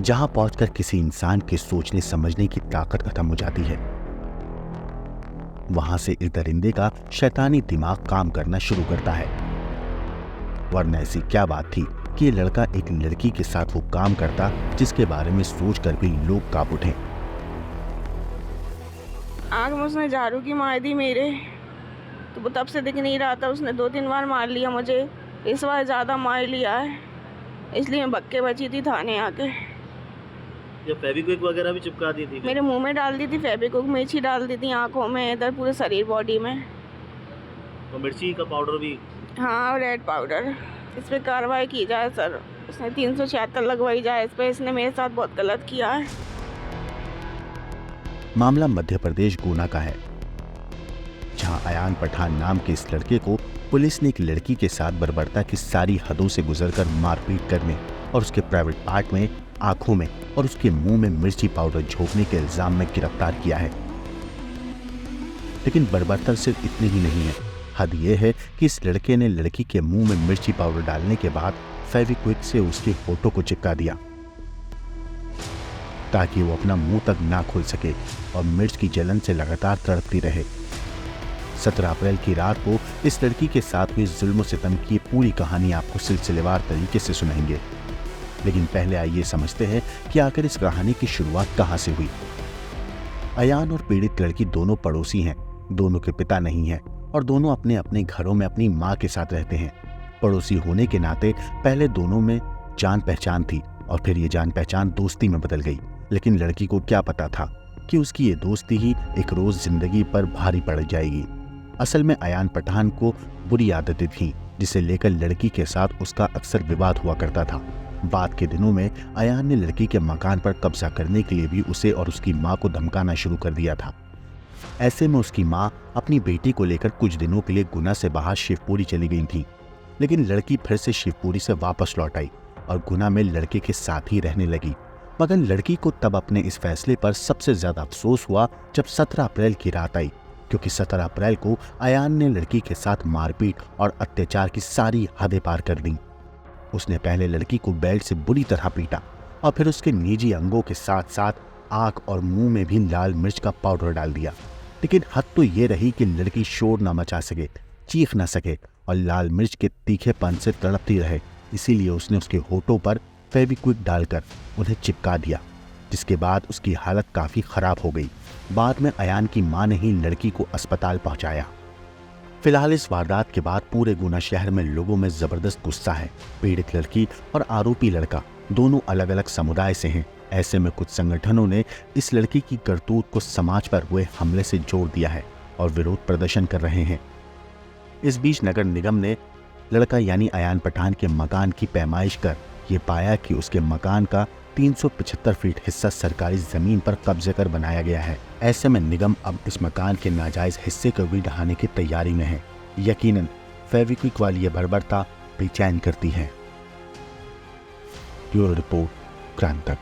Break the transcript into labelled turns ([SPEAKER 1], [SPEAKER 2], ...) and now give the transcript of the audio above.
[SPEAKER 1] जहां पहुंचकर किसी इंसान के सोचने समझने की ताकत खत्म हो जाती है। वहां से इस दरिंदे का शैतानी दिमाग काम करना शुरू करता है। वरना ऐसी क्या बात थी कि ये लड़का एक लड़की के साथ वो काम करता जिसके बारे में सोचकर भी लोग कांप उठे।
[SPEAKER 2] आँख में उसने झाड़ू की मार दी मेरे, तो वो तब से दिख नहीं रहा था। उसने 2-3 बार मार लिया मुझे, इस बार ज़्यादा मार लिया है, इसलिए मैं भक्के बची थी थाने आके।
[SPEAKER 3] या फेविक्विक वगैरह भी चिपका दी थी?
[SPEAKER 2] मेरे मुंह में डाल दी थी फेविक्विक, मिर्ची डाल दी थी आँखों में, इधर पूरे शरीर बॉडी में।
[SPEAKER 3] और मिर्ची का पाउडर भी?
[SPEAKER 2] हाँ, रेड पाउडर। इस पर कार्रवाई की जाए सर, उसने 376 लगवाई जाए इस पर, इसने मेरे साथ बहुत गलत किया है।
[SPEAKER 1] मामला मध्य प्रदेश गुना का है, जहां अयान पठान नाम के इस लड़के को पुलिस ने एक लड़की के साथ बर्बरता की सारी हदों से गुजरकर मारपीट करने और उसके प्राइवेट पार्ट में, आंखों में और उसके मुंह में मिर्ची पाउडर झोंकने के इल्जाम में गिरफ्तार किया है। लेकिन बर्बरता सिर्फ इतनी ही नहीं है। हद यह है कि इस लड़के ने लड़की के मुंह में मिर्ची पाउडर डालने के बाद फेविक्विक से उसके होठों को चिपका दिया ताकि वो अपना मुंह तक ना खोल सके और मिर्च की जलन से लगातार तड़पती रहे। 17 अप्रैल की रात को इस लड़की के साथ हुई जुल्म सितम की पूरी कहानी आपको सिलसिलेवार तरीके से सुनाएंगे। लेकिन पहले आइए समझते हैं कि आखिर इस कहानी की शुरुआत कहां से हुई। अयान और पीड़ित लड़की दोनों पड़ोसी हैं, दोनों के पिता नहीं हैं और दोनों अपने अपने घरों में अपनी माँ के साथ रहते हैं। पड़ोसी होने के नाते पहले दोनों में जान पहचान थी और फिर ये जान पहचान दोस्ती में बदल गई। लेकिन लड़की को क्या पता था कि उसकी ये दोस्ती ही एक रोज जिंदगी पर भारी पड़ जाएगी। असल में अयान पठान को बुरी आदतें थीं, जिसे लेकर लड़की के साथ उसका अक्सर विवाद हुआ करता था। बाद के दिनों में अयान ने लड़की के मकान पर कब्जा करने के लिए भी उसे और उसकी माँ को धमकाना शुरू कर दिया था। ऐसे में उसकी माँ अपनी बेटी को लेकर कुछ दिनों के लिए गुना से बाहर शिवपुरी चली गई थी। लेकिन लड़की फिर से शिवपुरी से वापस लौट आई और गुना में लड़के के साथ ही रहने लगी। मगर लड़की को तब अपने इस फैसले पर सबसे ज्यादा अफसोस हुआ जब 17 अप्रैल की रात आई, क्योंकि 17 अप्रैल को अयान ने लड़की के साथ मारपीट और अत्याचार की सारी हदें पार कर दी। उसने पहले लड़की को बेल्ट से बुरी तरह पीटा और फिर उसके निजी अंगों के साथ साथ आंख और मुंह में भी लाल मिर्च का पाउडर डाल दिया। लेकिन हद तो ये रही कि लड़की शोर न मचा सके, चीख न सके और लाल मिर्च के तीखेपन से तड़पती रहे। इसीलिए उसने उसके होठों पर फेविक्विक डालकर उन्हें चिपका दिया, जिसके बाद उसकी हालत काफी खराब हो गई। बाद में अयान की मां ने ही लड़की को अस्पताल पहुंचाया। फिलहाल इस वारदात के बाद पूरे गुना शहर में लोगों में जबरदस्त गुस्सा है। पीड़ित लड़की और आरोपी लड़का दोनों अलग अलग समुदाय से हैं। ऐसे में कुछ संगठनों ने इस लड़की की करतूत को समाज पर हुए हमले से जोड़ दिया है और विरोध प्रदर्शन कर रहे हैं। इस बीच नगर निगम ने लड़का यानी अयान पठान के मकान की पैमाइश कर ये पाया कि उसके मकान का 375 फीट हिस्सा सरकारी जमीन पर कब्जे कर बनाया गया है। ऐसे में निगम अब इस मकान के नाजायज हिस्से को भी ढहाने की तैयारी में है। यकीनन फेविक्विक वाली ये बर्बरता बेचैन करती है। Bureau report, क्रांतक।